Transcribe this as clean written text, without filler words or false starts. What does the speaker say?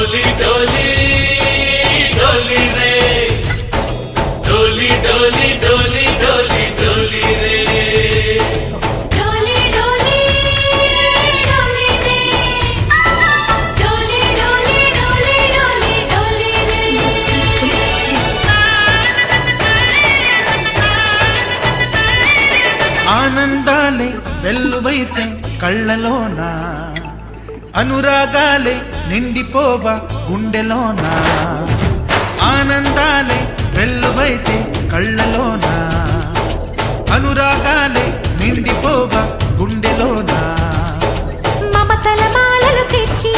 डोली डोली डोली रे डोली डोली डोली डोली डोली रे डोली डोली डोली रे डोली डोली डोली डोली डोली रे ఆనందాలే వెల్లువైతే కళ్ళలోన అనురాగాలే నిండిపోవా గుండెలోన ఆనందాలే వెల్లువైతే కళ్ళలోన అనురాగాలే నిండిపోవా గుండెలోన మమతల మాలలు తెచ్చి